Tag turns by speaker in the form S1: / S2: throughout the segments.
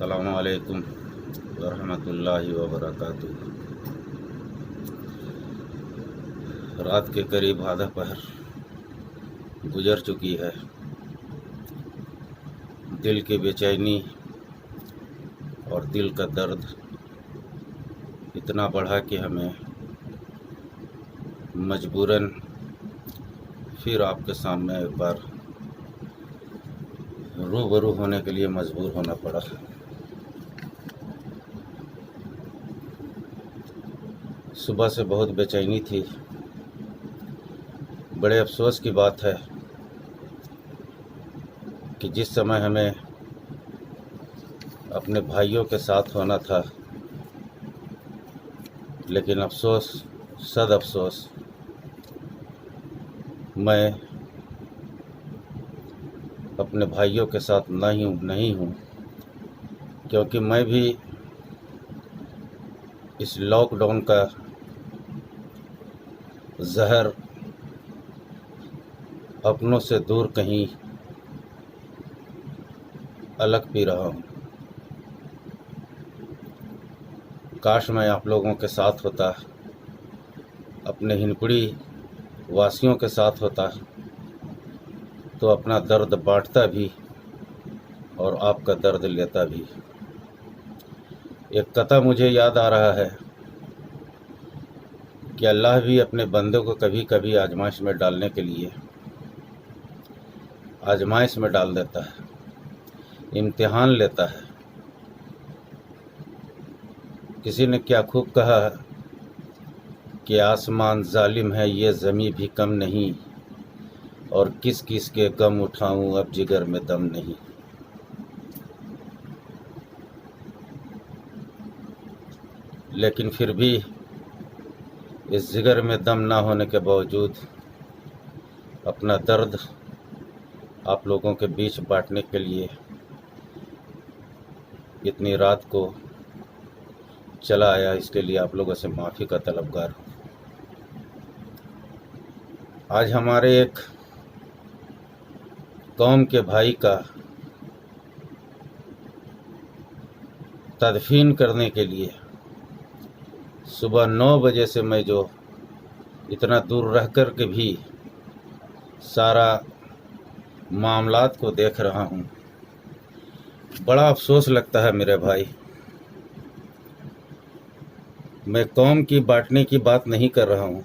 S1: السلام علیکم ورحمۃ اللہ وبرکاتہ۔ رات کے قریب آدھا پہر گزر چکی ہے۔ دل کی بے چینی اور دل کا درد اتنا بڑھا کہ ہمیں مجبوراً پھر آپ کے سامنے ایک بار روبرو ہونے کے لیے مجبور ہونا پڑا۔ صبح سے بہت بے چینی تھی۔ بڑے افسوس کی بات ہے کہ جس سمے ہمیں اپنے بھائیوں کے ساتھ ہونا تھا، لیکن افسوس صد افسوس میں اپنے بھائیوں کے ساتھ نہیں ہوں، کیونکہ میں بھی اس لاک ڈاؤن کا زہر اپنوں سے دور کہیں الگ پی رہا ہوں۔ کاش میں آپ لوگوں کے ساتھ ہوتا، اپنے ہنپڑی واسیوں کے ساتھ ہوتا تو اپنا درد بانٹتا بھی اور آپ کا درد لیتا بھی۔ ایک قطعہ مجھے یاد آ رہا ہے کہ اللہ بھی اپنے بندوں کو کبھی کبھی آزمائش میں ڈالنے کے لیے آزمائش میں ڈال دیتا ہے، امتحان لیتا ہے۔ کسی نے کیا خوب کہا کہ آسمان ظالم ہے یہ زمیں بھی کم نہیں، اور کس کس کے غم اٹھاؤں اب جگر میں دم نہیں۔ لیکن پھر بھی اس جگر میں دم نہ ہونے کے باوجود اپنا درد آپ لوگوں کے بیچ بانٹنے کے لیے اتنی رات کو چلا آیا، اس کے لیے آپ لوگوں سے معافی کا طلبگار ہوں۔ آج ہمارے ایک قوم کے بھائی کا تدفین کرنے کے لیے صبح 9 بجے سے میں جو اتنا دور رہ کر کے بھی سارا معاملات کو دیکھ رہا ہوں، بڑا افسوس لگتا ہے میرے بھائی۔ میں قوم کی بانٹنے کی بات نہیں کر رہا ہوں،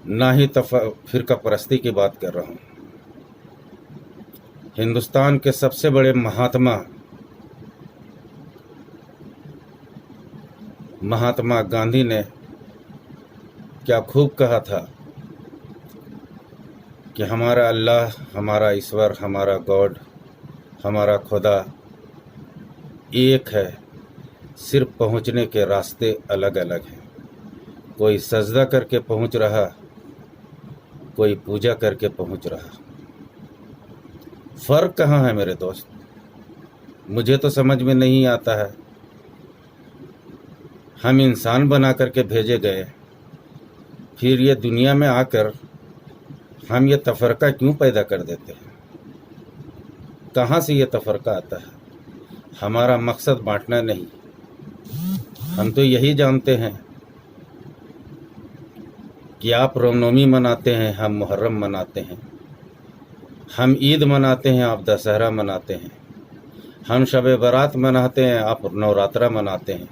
S1: نہ ہی فرقہ پرستی کی بات کر رہا ہوں۔ ہندوستان کے سب سے بڑے مہاتما گاندھی نے کیا خوب کہا تھا کہ ہمارا اللہ، ہمارا ایشور، ہمارا گاڈ، ہمارا خدا ایک ہے، صرف پہنچنے کے راستے الگ الگ ہیں۔ کوئی سجدہ کر کے پہنچ رہا، کوئی پوجا کر کے پہنچ رہا۔ فرق کہاں ہے میرے دوست؟ مجھے تو سمجھ میں نہیں آتا ہے۔ ہم انسان بنا کر کے بھیجے گئے، پھر یہ دنیا میں آ کر ہم یہ تفرقہ کیوں پیدا کر دیتے ہیں؟ کہاں سے یہ تفرقہ آتا ہے؟ ہمارا مقصد بانٹنا نہیں۔ ہم تو یہی جانتے ہیں کہ آپ رام نومی مناتے ہیں، ہم محرم مناتے ہیں، ہم عید مناتے ہیں، آپ دسہرہ مناتے ہیں، ہم شب برات مناتے ہیں، آپ نوراترا مناتے ہیں،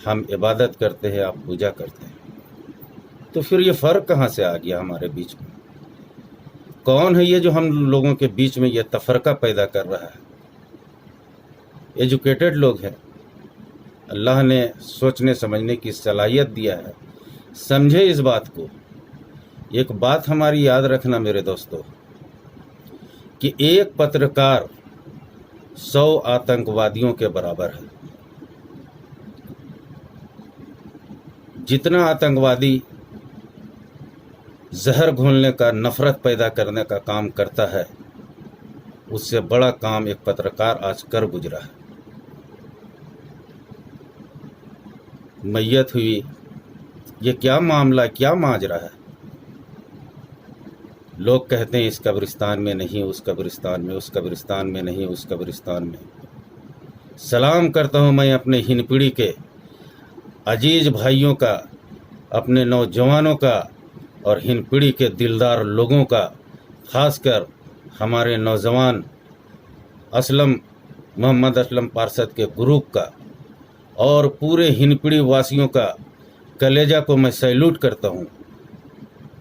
S1: ہم عبادت کرتے ہیں، آپ پوجا کرتے ہیں۔ تو پھر یہ فرق کہاں سے آ گیا ہمارے بیچ میں؟ کون ہے یہ جو ہم لوگوں کے بیچ میں یہ تفرقہ پیدا کر رہا ہے؟ ایجوکیٹڈ لوگ ہیں، اللہ نے سوچنے سمجھنے کی صلاحیت دیا ہے، سمجھے اس بات کو۔ ایک بات ہماری یاد رکھنا میرے دوستو، کہ ایک پترکار 100 آتنکوادیوں کے برابر ہے۔ جتنا آتنکوادی زہر گھولنے کا، نفرت پیدا کرنے کا کام کرتا ہے، اس سے بڑا کام ایک پترکار آج کر گزرا ہے۔ میت ہوئی، یہ کیا معاملہ، کیا ماجرا ہے؟ لوگ کہتے ہیں اس قبرستان میں نہیں، اس قبرستان میں، اس قبرستان میں نہیں، اس قبرستان میں۔ سلام کرتا ہوں میں اپنے ہندپیڑھی کے عزیز بھائیوں کا، اپنے نوجوانوں کا اور ہندپیڑھی کے دلدار لوگوں کا، خاص کر ہمارے نوجوان محمد اسلم پارشد کے گروپ کا اور پورے ہندپیڑھی واسیوں کا کلیجہ کو میں سیلوٹ کرتا ہوں،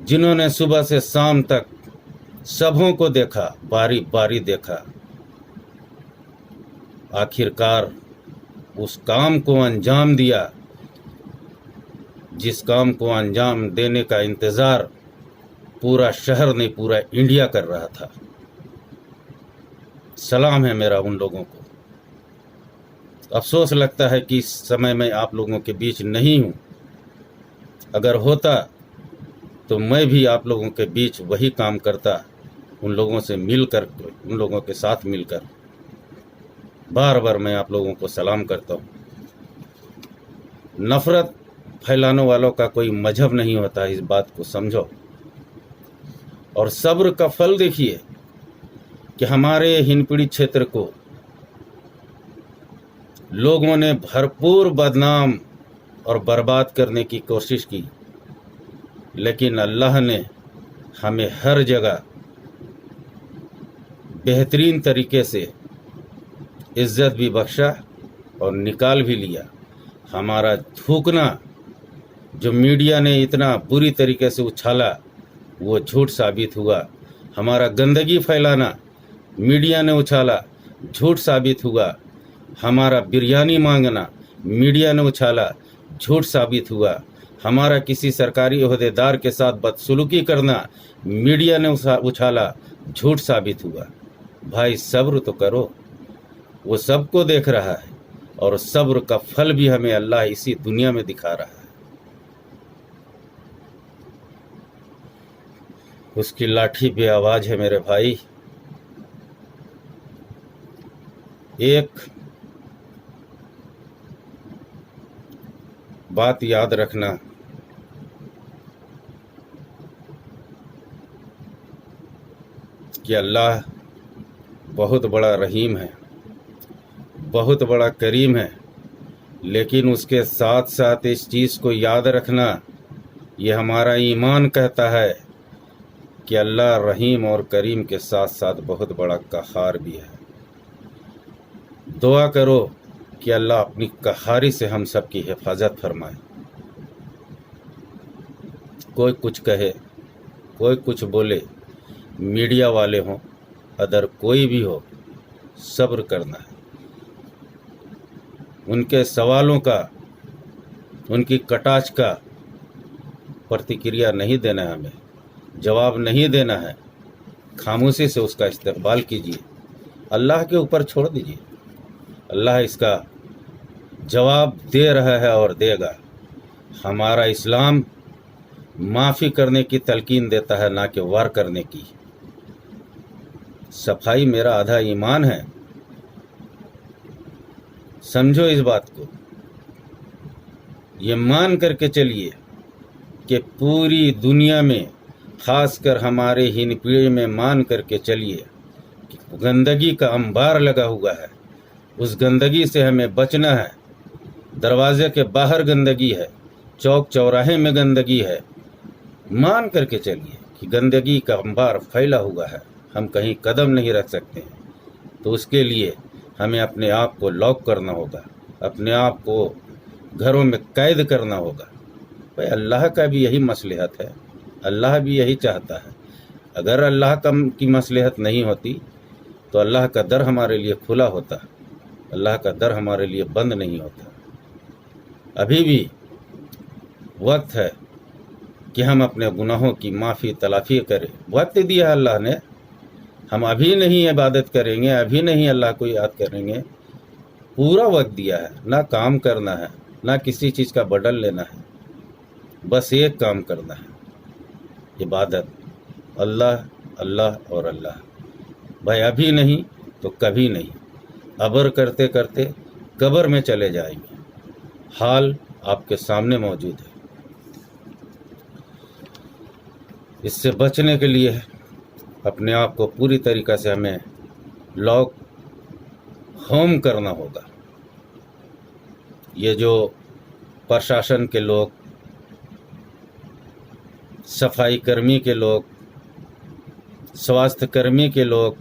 S1: جنہوں نے صبح سے شام تک سبھوں کو دیکھا، باری باری دیکھا، آخرکار اس کام کو انجام دیا جس کام کو انجام دینے کا انتظار پورا شہر نہیں، پورا انڈیا کر رہا تھا۔ سلام ہے میرا ان لوگوں کو۔ افسوس لگتا ہے کہ اس سمے میں آپ لوگوں کے بیچ نہیں ہوں، اگر ہوتا تو میں بھی آپ لوگوں کے بیچ وہی کام کرتا، ان لوگوں سے مل کر، ان لوگوں کے ساتھ مل کر۔ بار بار میں آپ لوگوں کو سلام کرتا ہوں۔ نفرت پھیلانے والوں کا کوئی مذہب نہیں ہوتا، اس بات کو سمجھو۔ اور صبر کا پھل دیکھیے کہ ہمارے ہندپیڑھی چھیتر کو لوگوں نے بھرپور بدنام اور برباد کرنے کی کوشش کی، لیکن اللہ نے ہمیں ہر جگہ بہترین طریقے سے عزت بھی بخشا اور نکال بھی لیا۔ ہمارا تھوکنا جو میڈیا نے اتنا بری طریقے سے اچھالا وہ جھوٹ ثابت ہوا، ہمارا گندگی پھیلانا میڈیا نے اچھالا، جھوٹ ثابت ہوا، ہمارا بریانی مانگنا میڈیا نے اچھالا، جھوٹ ثابت ہوا، ہمارا کسی سرکاری عہدیدار کے ساتھ بدسلوکی کرنا میڈیا نے اچھالا، جھوٹ ثابت ہوا۔ بھائی صبر تو کرو، وہ سب کو دیکھ رہا ہے، اور صبر کا پھل بھی ہمیں اللہ اسی دنیا میں دکھا رہا ہے۔ اس کی لاٹھی بے آواز ہے میرے بھائی۔ ایک بات یاد رکھنا، کہ اللہ بہت بڑا رحیم ہے، بہت بڑا کریم ہے، لیکن اس کے ساتھ ساتھ اس چیز کو یاد رکھنا، یہ ہمارا ایمان کہتا ہے کہ اللہ رحیم اور کریم کے ساتھ ساتھ بہت بڑا قہار بھی ہے۔ دعا کرو کہ اللہ اپنی قہاری سے ہم سب کی حفاظت فرمائے۔ کوئی کچھ کہے، کوئی کچھ بولے، میڈیا والے ہوں، ادر کوئی بھی ہو، صبر کرنا ہے۔ ان کے سوالوں کا، ان کی کٹاچ کا پرتکریا نہیں دینا ہے، ہمیں جواب نہیں دینا ہے، خاموشی سے اس کا استقبال کیجیے، اللہ کے اوپر چھوڑ دیجیے، اللہ اس کا جواب دے رہا ہے اور دے گا۔ ہمارا اسلام معافی کرنے کی تلقین دیتا ہے، نہ کہ وار کرنے کی۔ صفائی میرا آدھا ایمان ہے، سمجھو اس بات کو، یہ مان کر کے چلیے کہ پوری دنیا میں، خاص کر ہمارے ہندپیڑھی میں مان کر کے چلیے کہ گندگی کا انبار لگا ہوا ہے، اس گندگی سے ہمیں بچنا ہے۔ دروازے کے باہر گندگی ہے، چوک چوراہے میں گندگی ہے، مان کر کے چلیے کہ گندگی کا انبار پھیلا ہوا ہے، ہم کہیں قدم نہیں رکھ سکتے ہیں۔ تو اس کے لیے ہمیں اپنے آپ کو لاک کرنا ہوگا، اپنے آپ کو گھروں میں قید کرنا ہوگا۔ بھائی اللہ کا بھی یہی مصلحت ہے، اللہ بھی یہی چاہتا ہے۔ اگر اللہ کی مصلحت نہیں ہوتی تو اللہ کا در ہمارے لیے کھلا ہوتا، اللہ کا در ہمارے لیے بند نہیں ہوتا۔ ابھی بھی وقت ہے کہ ہم اپنے گناہوں کی معافی تلافی کریں، وقت دیا اللہ نے۔ ہم ابھی نہیں عبادت کریں گے، ابھی نہیں اللہ کو یاد کریں گے، پورا وقت دیا ہے۔ نہ کام کرنا ہے، نہ کسی چیز کا بدل لینا ہے، بس ایک کام کرنا ہے، عبادت، اللہ اللہ اور اللہ۔ بھائی ابھی نہیں تو کبھی نہیں، ابر کرتے کرتے قبر میں چلے جائیں گے۔ حال آپ کے سامنے موجود ہے۔ اس سے بچنے کے لیے اپنے آپ کو پوری طریقہ سے ہمیں لاک ہوم کرنا ہوگا. یہ جو پرشاسن کے لوگ، صفائی کرمی کے لوگ، سواستھ کرمی کے لوگ،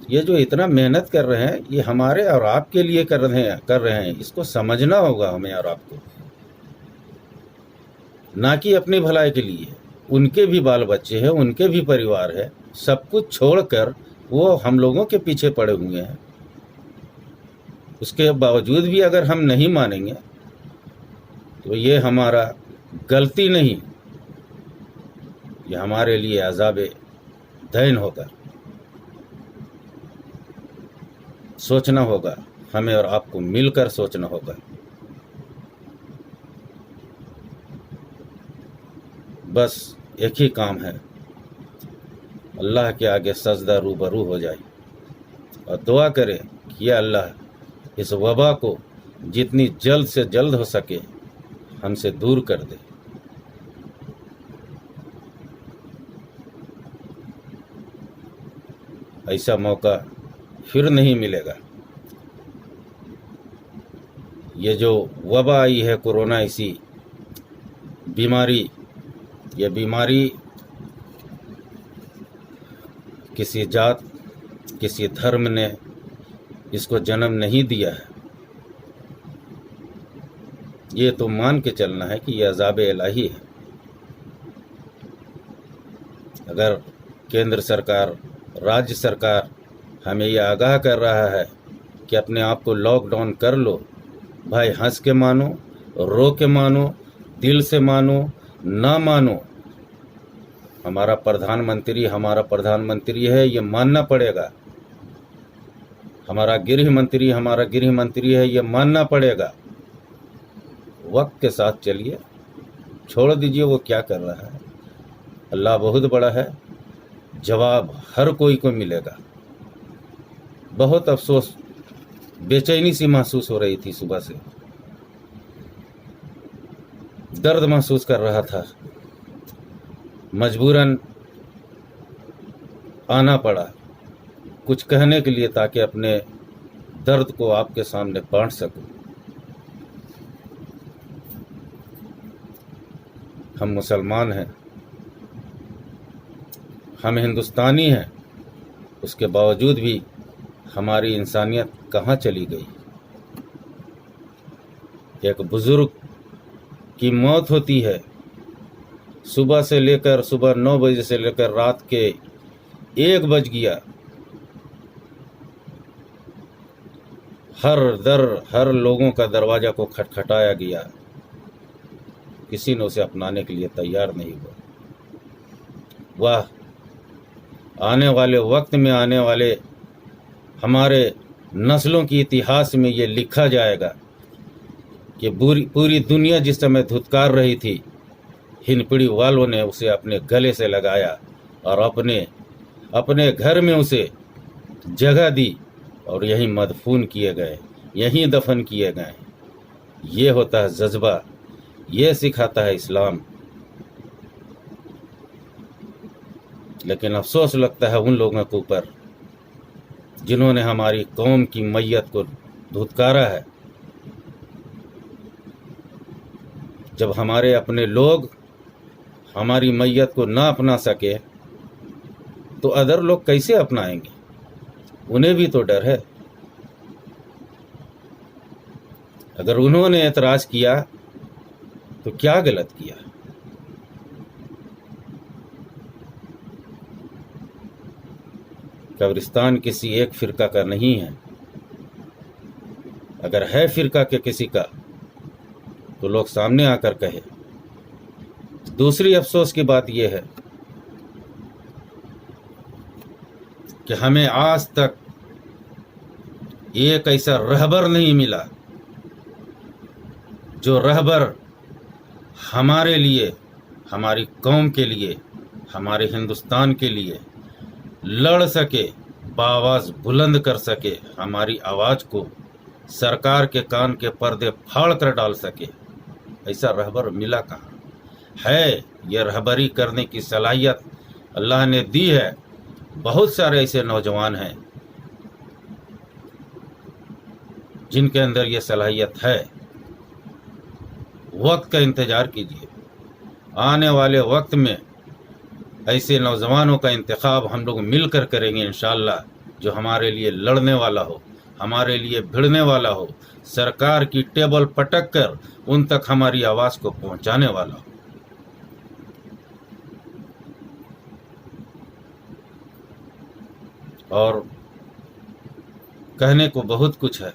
S1: یہ جو اتنا محنت کر رہے ہیں، یہ ہمارے اور آپ کے لیے کر رہے ہیں. اس کو سمجھنا ہوگا ہمیں اور آپ کو، نہ کہ اپنی بھلائی کے لیے. ان کے بھی بال بچے ہیں، ان کے بھی پریوار ہے. سب کچھ چھوڑ کر وہ ہم لوگوں کے پیچھے پڑے ہوئے ہیں. اس کے باوجود بھی اگر ہم نہیں مانیں گے تو یہ ہمارا غلطی نہیں، یہ ہمارے لیے عذاب دین ہوگا. سوچنا ہوگا، ہمیں اور آپ کو مل کر سوچنا ہوگا. بس ایک ہی کام ہے، اللہ کے آگے سجدہ روبرو ہو جائے اور دعا کرے کہ یا اللہ اس وبا کو جتنی جلد سے جلد ہو سکے ہم سے دور کر دے. ایسا موقع پھر نہیں ملے گا. یہ جو وبا آئی ہے، کورونا ایسی بیماری، یہ بیماری کسی ذات، کسی دھرم نے اس کو جنم نہیں دیا ہے. یہ تو مان کے چلنا ہے کہ یہ عذاب الہی ہے. اگر کیندر سرکار، راجیہ سرکار ہمیں یہ آگاہ کر رہا ہے کہ اپنے آپ کو لاک ڈاؤن کر لو، بھائی ہنس کے مانو، رو کے مانو، دل سے مانو، نہ مانو. ہمارا پردھان منتری ہے، یہ ماننا پڑے گا. ہمارا گرہ منتری ہے، یہ ماننا پڑے گا. وقت کے ساتھ چلیے، چھوڑ دیجئے وہ کیا کر رہا ہے. اللہ بہت بڑا ہے، جواب ہر کوئی کو ملے گا. بہت افسوس، بے چینی سی محسوس ہو رہی تھی. صبح سے درد محسوس کر رہا تھا. مجبوراً آنا پڑا کچھ کہنے کے لیے، تاکہ اپنے درد کو آپ کے سامنے بانٹ سکوں. ہم مسلمان ہیں، ہم ہندوستانی ہیں، اس کے باوجود بھی ہماری انسانیت کہاں چلی گئی. ایک بزرگ کی موت ہوتی ہے، صبح 9 بجے سے لے کر رات کے 1 بج گیا. ہر لوگوں کا دروازہ کو کھٹکھٹایا گیا، کسی نے اسے اپنانے کے لیے تیار نہیں ہوا. واہ، آنے والے وقت میں، آنے والے ہمارے نسلوں کی اتہاس میں یہ لکھا جائے گا کہ پوری دنیا جس سمے دھتکار رہی تھی، ہندپڑی والوں نے اسے اپنے گلے سے لگایا اور اپنے گھر میں اسے جگہ دی اور یہیں مدفون کیے گئے، یہیں دفن کیے گئے. یہ ہوتا ہے جذبہ، یہ سکھاتا ہے اسلام. لیکن افسوس لگتا ہے ان لوگوں کے اوپر جنہوں نے ہماری قوم کی میت کو دھتکارا ہے. جب ہمارے اپنے لوگ ہماری میت کو نہ اپنا سکے تو ادر لوگ کیسے اپنائیں گے؟ انہیں بھی تو ڈر ہے. اگر انہوں نے اعتراض کیا تو کیا غلط کیا؟ قبرستان کسی ایک فرقہ کا نہیں ہے. اگر ہے فرقہ کے کسی کا تو لوگ سامنے آ کر کہے. دوسری افسوس کی بات یہ ہے کہ ہمیں آج تک ایک ایسا رہبر نہیں ملا جو رہبر ہمارے لیے، ہماری قوم کے لیے، ہمارے ہندوستان کے لیے لڑ سکے، بآواز بلند کر سکے، ہماری آواز کو سرکار کے کان کے پردے پھاڑ کر ڈال سکے. ایسا رہبر ملا کہاں ہے؟ یہ رہبری کرنے کی صلاحیت اللہ نے دی ہے، بہت سارے ایسے نوجوان ہیں جن کے اندر یہ صلاحیت ہے. وقت کا انتظار کیجیے. آنے والے وقت میں ایسے نوجوانوں کا انتخاب ہم لوگ مل کر کریں گے انشاءاللہ، جو ہمارے لیے لڑنے والا ہو، ہمارے لیے بھیڑنے والا ہو، سرکار کی ٹیبل پٹک کر ان تک ہماری آواز کو پہنچانے والا ہو. اور کہنے کو بہت کچھ ہے،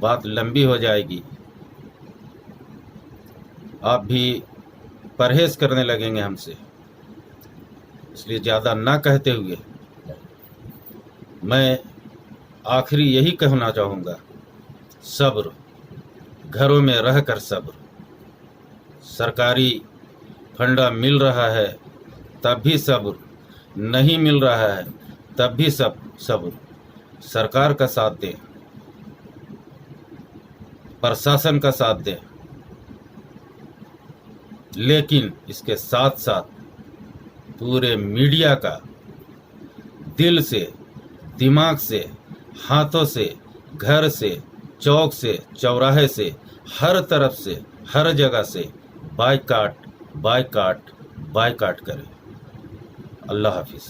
S1: بات لمبی ہو جائے گی. آپ بھی پرہیز کرنے لگیں گے ہم سے، اس لیے زیادہ نہ کہتے ہوئے میں آخری یہی کہنا چاہوں گا: صبر. گھروں میں رہ کر صبر. سرکاری پھنڈا مل رہا ہے تب بھی صبر، نہیں مل رہا ہے تب بھی صبر. سرکار کا ساتھ دیں، پرشاسن کا ساتھ دیں، لیکن اس کے ساتھ ساتھ پورے میڈیا کا دل سے، دماغ سے، ہاتھوں سے، گھر سے، چوک سے، چوراہے سے، ہر طرف سے، ہر جگہ سے بائیکاٹ کریں. اللہ حافظ.